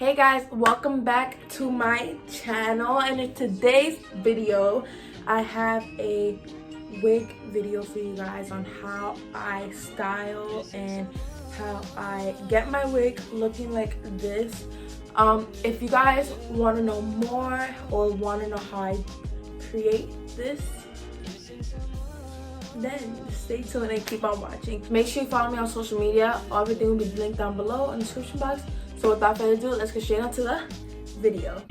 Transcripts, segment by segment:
Hey guys, welcome back to my channel, and in today's video I have a wig video for you guys on how I style and how I get my wig looking like this. If you guys want to know more or want to know how I create this, then stay tuned and keep on watching. Make sure you follow me on social media. Everything will be linked down below in the description box. So without further ado, let's get straight into the video.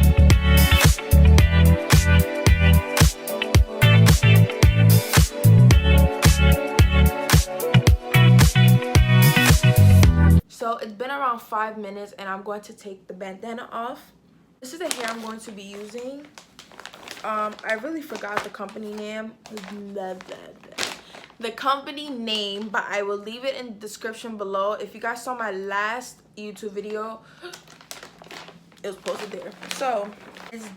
So it's been around 5 minutes and I'm going to take the bandana off. This is the hair I'm going to be using. I really forgot the company name. The company name, but I will leave it in the description below. If you guys saw my last YouTube video, it was posted there. So it's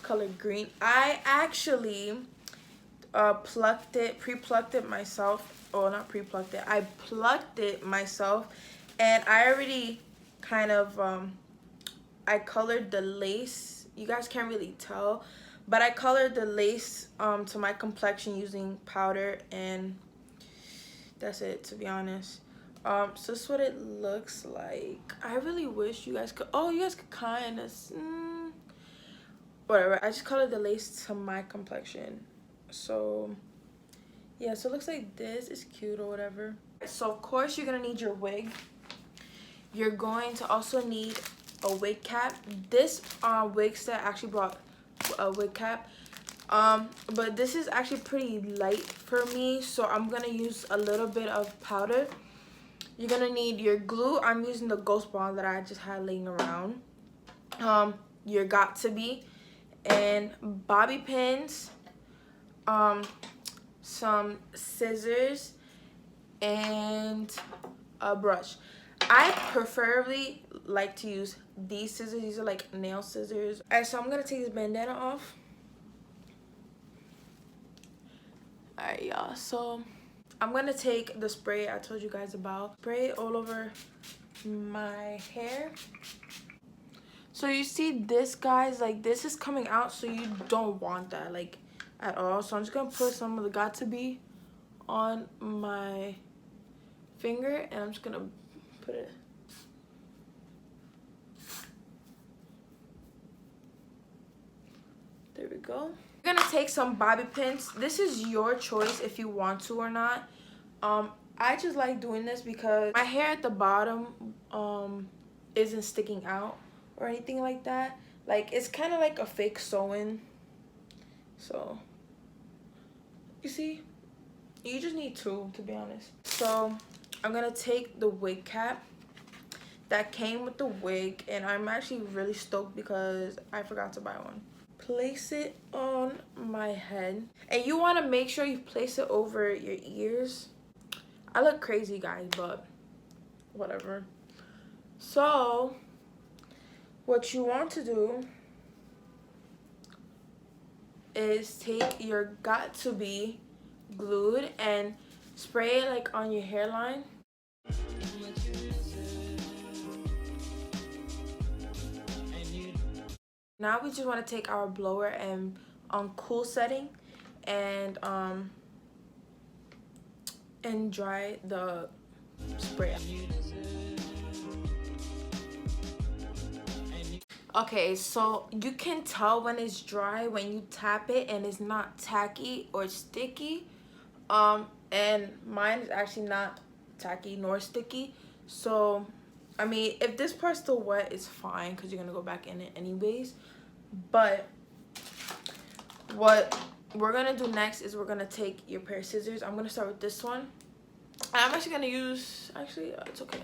color green. I actually pre-plucked it myself. Oh, not pre-plucked it, I plucked it myself, and I already kind of I colored the lace. You guys can't really tell, but I colored the lace to my complexion using powder, and that's it, to be honest. So this is what it looks like. I really wish you guys could, you guys could kind of, whatever. I just colored the lace to my complexion. So yeah, so it looks like this. Is cute or whatever. So of course you're gonna need your wig. You're going to also need a wig cap. This wig set actually brought a wig cap, but this is actually pretty light for me, so I'm gonna use a little bit of powder. You're gonna need your glue. I'm using the Ghost Bond that I just had laying around. Your got to be, and bobby pins, some scissors, and a brush. I preferably like to use these scissors. These are like nail scissors. Alright, so I'm gonna take this bandana off. Alright, y'all, so I'm gonna take the spray I told you guys about. Spray it all over my hair. So you see this, guys, like this is coming out, so you don't want that like at all. So I'm just gonna put some of the got to be on my finger, and I'm just gonna put it. There we go. You're gonna take some bobby pins. This is your choice if you want to or not. I just like doing this because my hair at the bottom isn't sticking out or anything like that. Like, it's kind of like a fake sewing. So you see, you just need two, to be honest. So I'm gonna take the wig cap that came with the wig, and I'm actually really stoked because I forgot to buy one. Place it on my head, and you want to make sure you place it over your ears. I look crazy, guys, but whatever. So what you want to do is take your got to be glued and spray it like on your hairline. Now we just want to take our blower and on cool setting and dry the spray. Okay, so you can tell when it's dry when you tap it and it's not tacky or sticky. And mine is actually not tacky nor sticky. So I mean, if this part's still wet, it's fine because you're gonna go back in it anyways. But what we're gonna do next is we're gonna take your pair of scissors. I'm gonna start with this one. I'm actually gonna use, it's okay,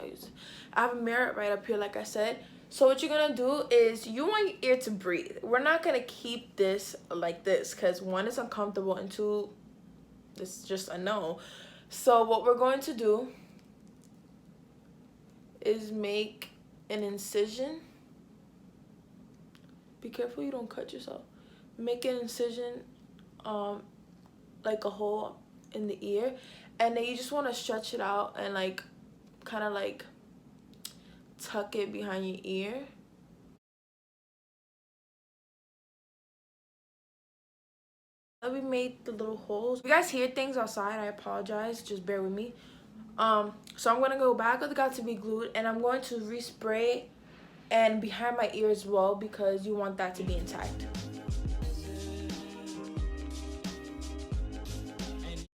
I have a mirror right up here, like I said. So what you're gonna do is you want your ear to breathe. We're not gonna keep this like this because one, is uncomfortable, and two, it's just a no. So what we're going to do is make an incision. Be careful you don't cut yourself. Make an incision, like a hole in the ear, and then you just want to stretch it out and like kind of like tuck it behind your ear. We made the little holes. If you guys hear things outside, I apologize, just bear with me. So I'm gonna go back with the Got2b glued, and I'm going to respray and behind my ear as well, because you want that to be intact.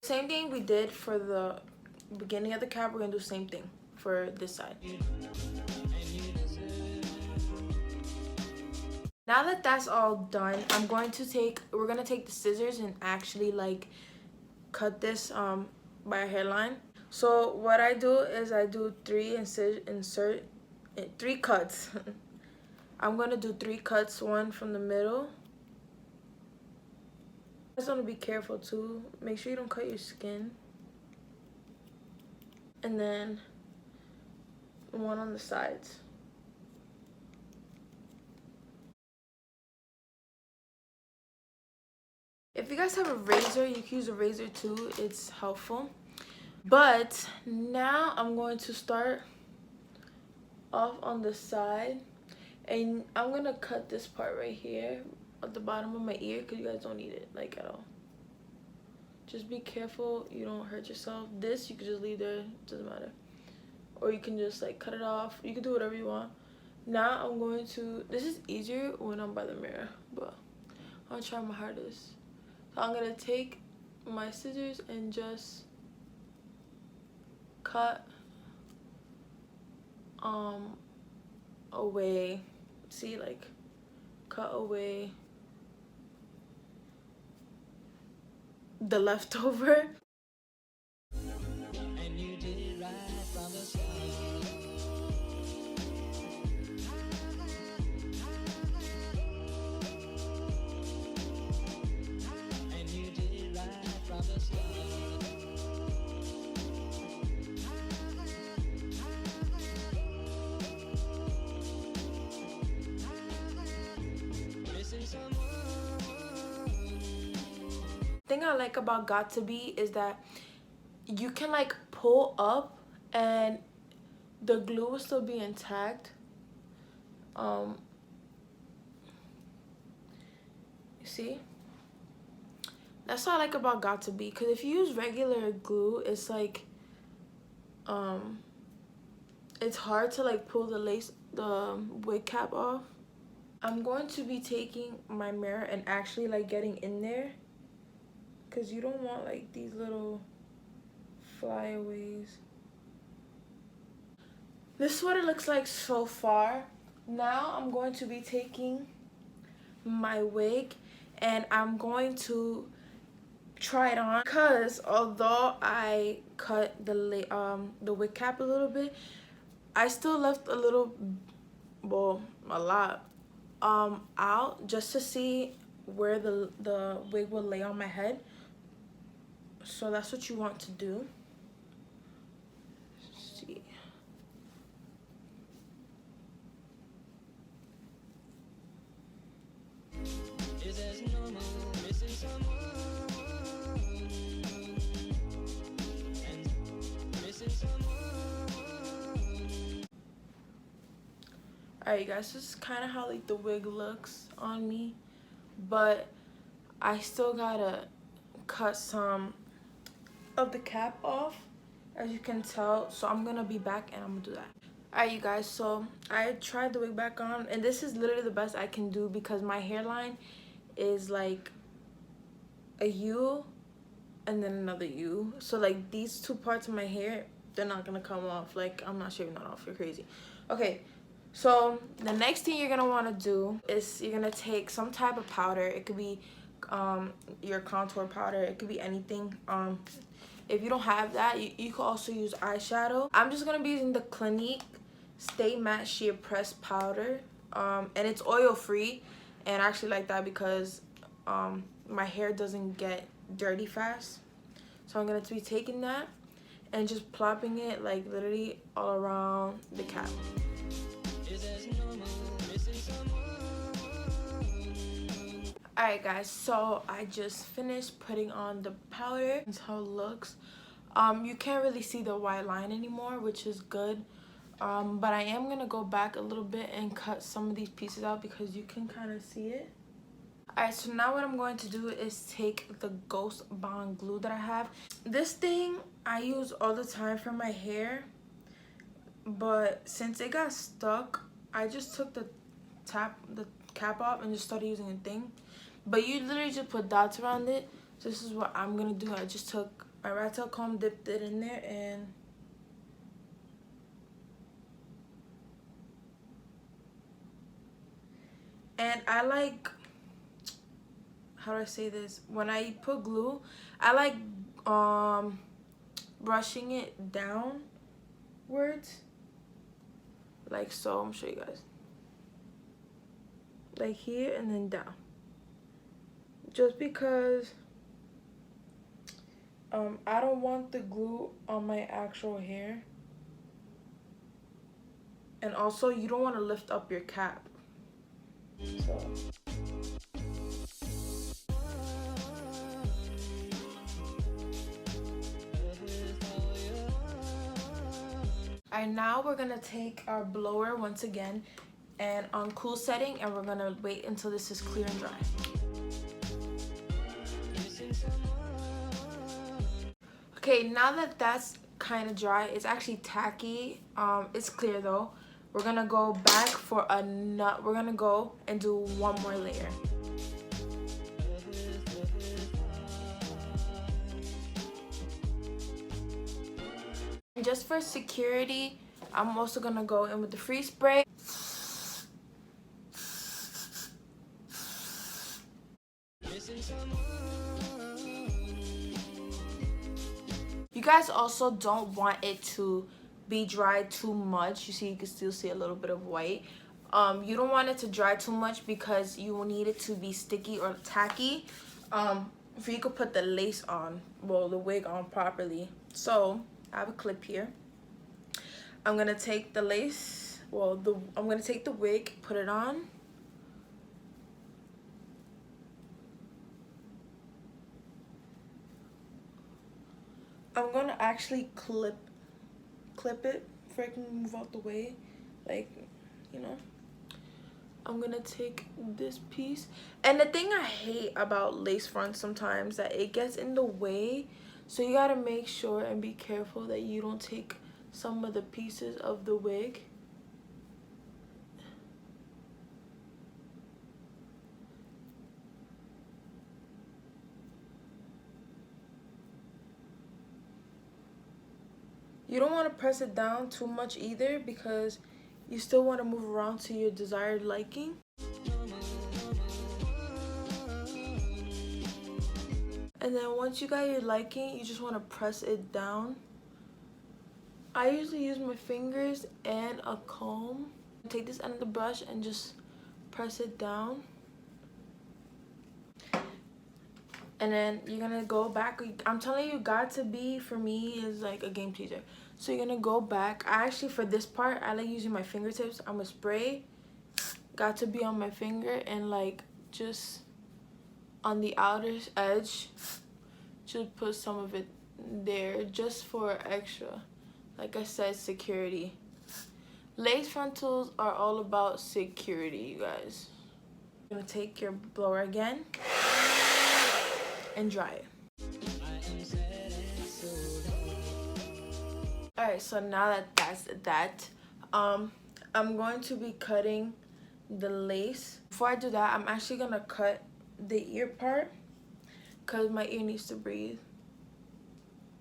Same thing we did for the beginning of the cap, we're gonna do the same thing for this side. Now that that's all done, we're gonna take the scissors and actually like cut this by a hairline. So what I do is I do three cuts. I'm gonna do 3 cuts, one from the middle. You just want to be careful too. Make sure you don't cut your skin. And then one on the sides. If you guys have a razor, you can use a razor too. It's helpful. But now I'm going to start off on the side, and I'm gonna cut this part right here at the bottom of my ear, because you guys don't need it like at all. Just be careful you don't hurt yourself. This you can just leave there, doesn't matter, or you can just like cut it off. You can do whatever you want. Now I'm going to, this is easier when I'm by the mirror, but I'll try my hardest. So I'm gonna take my scissors and just cut away, see, like cut away the leftover. And you did it right from the start. And you did it right from the start. Thing I like about Got2b is that you can like pull up and the glue will still be intact. You see, that's what I like about Got2b, because if you use regular glue, it's like it's hard to like pull the wig cap off. I'm going to be taking my mirror and actually like getting in there, because you don't want like these little flyaways. This is what it looks like so far. Now I'm going to be taking my wig and I'm going to try it on, because although I cut the wig cap a little bit, I still left a little, well, a lot out, just to see where the wig will lay on my head. So that's what you want to do. Let's see. Alright guys, this is kind of how like the wig looks on me, but I still gotta cut some of the cap off, as you can tell. So I'm gonna be back and I'm gonna do that. Alright you guys, so I tried the wig back on, and this is literally the best I can do, because my hairline is like a U and then another U. So like these two parts of my hair, they're not gonna come off. Like, I'm not shaving that off, you're crazy. Okay, so the next thing you're gonna want to do is you're gonna take some type of powder. It could be your contour powder, it could be anything. If you don't have that, you could also use eyeshadow. I'm just gonna be using the Clinique Stay Matte Sheer Press powder, and it's oil free, and I actually like that because my hair doesn't get dirty fast. So I'm gonna be taking that and just plopping it like literally all around the cap. Alright guys, so I just finished putting on the powder. That's how it looks. You can't really see the white line anymore, which is good. But I am gonna go back a little bit and cut some of these pieces out, because you can kind of see it. Alright, so now what I'm going to do is take the Ghost Bond glue that I have. This thing I use all the time for my hair, but since it got stuck, I just took the cap off and just started using a thing. But you literally just put dots around it. So this is what I'm gonna do. I just took my rat tail comb, dipped it in there, and I like, how do I say this? When I put glue, I like brushing it downwards, like so. I'm gonna show you guys. Like here and then down. Just because I don't want the glue on my actual hair. And also you don't want to lift up your cap. So alright, now we're gonna take our blower once again and on cool setting, and we're gonna wait until this is clear and dry. Okay, now that that's kind of dry, it's actually tacky. It's clear though. We're gonna go back for a nut. We're gonna go and do one more layer. And just for security, I'm also gonna go in with the freeze spray. You guys also don't want it to be dry too much. You see, you can still see a little bit of white. You don't want it to dry too much because you will need it to be sticky or tacky. So you could put the lace on, well, the wig on properly. So I have a clip here. I'm gonna take the lace, well, I'm gonna take the wig, put it on. I'm gonna actually clip it before I can move out the way, like, you know. I'm gonna take this piece, and the thing I hate about lace fronts sometimes that it gets in the way, so you gotta make sure and be careful that you don't take some of the pieces of the wig. You don't want to press it down too much either because you still want to move around to your desired liking. And then once you got your liking, you just want to press it down. I usually use my fingers and a comb. Take this end of the brush and just press it down. And then you're gonna go back. I'm telling you, got to be for me is like a game changer. So you're gonna go back. I actually, for this part, I like using my fingertips. I'm gonna spray. Got to be on my finger and like just on the outer edge. Just put some of it there just for extra. Like I said, security. Lace frontals are all about security, you guys. You're gonna take your blower again and dry it. Alright, so now that that's that, I'm going to be cutting the lace. Before I do that, I'm actually gonna cut the ear part because my ear needs to breathe,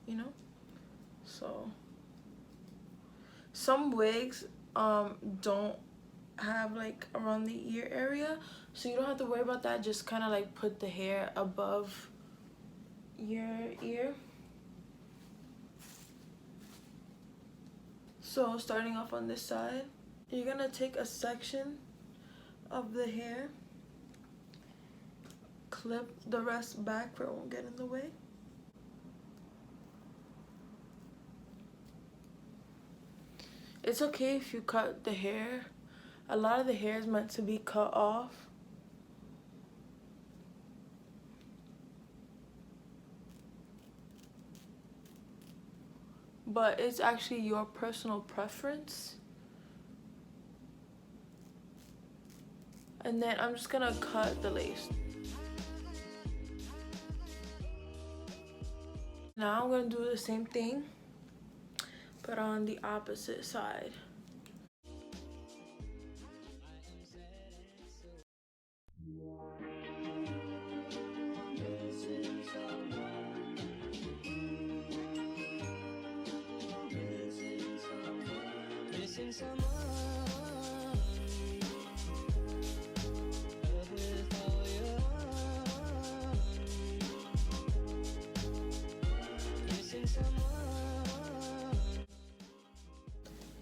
you know. So some wigs don't have like around the ear area, so you don't have to worry about that. Just kind of like put the hair above your ear. So starting off on this side, you're gonna take a section of the hair, clip the rest back where it won't get in the way. It's okay if you cut the hair. A lot of the hair is meant to be cut off. But it's actually your personal preference. And then I'm just gonna cut the lace. Now I'm gonna do the same thing, but on the opposite side.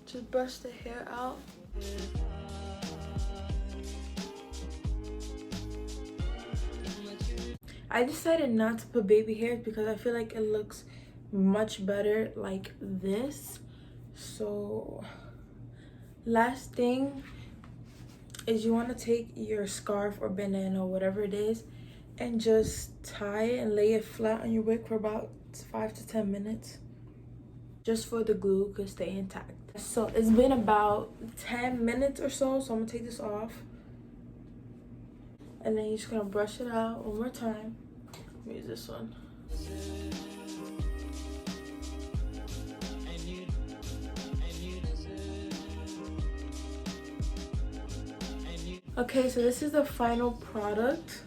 Just brush the hair out. I decided not to put baby hairs because I feel like it looks much better like this. So last thing is you want to take your scarf or banana or whatever it is and just tie it and lay it flat on your wig for about 5 to 10 minutes, just for the glue to stay intact. So it's been about 10 minutes or so, so I'm gonna take this off, and then you're just gonna brush it out one more time. Let me use this one. Okay, so this is the final product.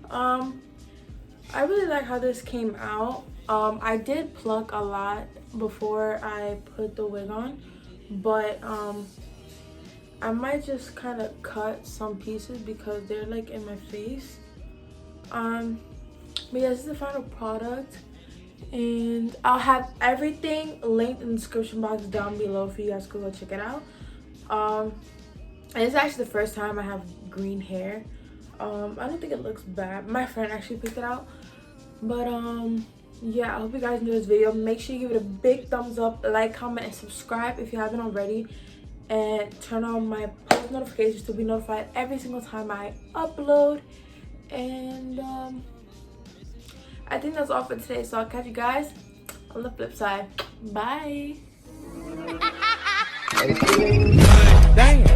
I really like how this came out. I did pluck a lot before I put the wig on, but I might just kind of cut some pieces because they're like in my face. But yeah, this is the final product, and I'll have everything linked in the description box down below for you guys to go check it out. And it's actually the first time I have green hair. I don't think it looks bad. My friend actually picked it out. But yeah, I hope you guys enjoyed this video. Make sure you give it a big thumbs up, like, comment, and subscribe if you haven't already. And turn on my post notifications to be notified every single time I upload. And I think that's all for today. So I'll catch you guys on the flip side. Bye. Damn.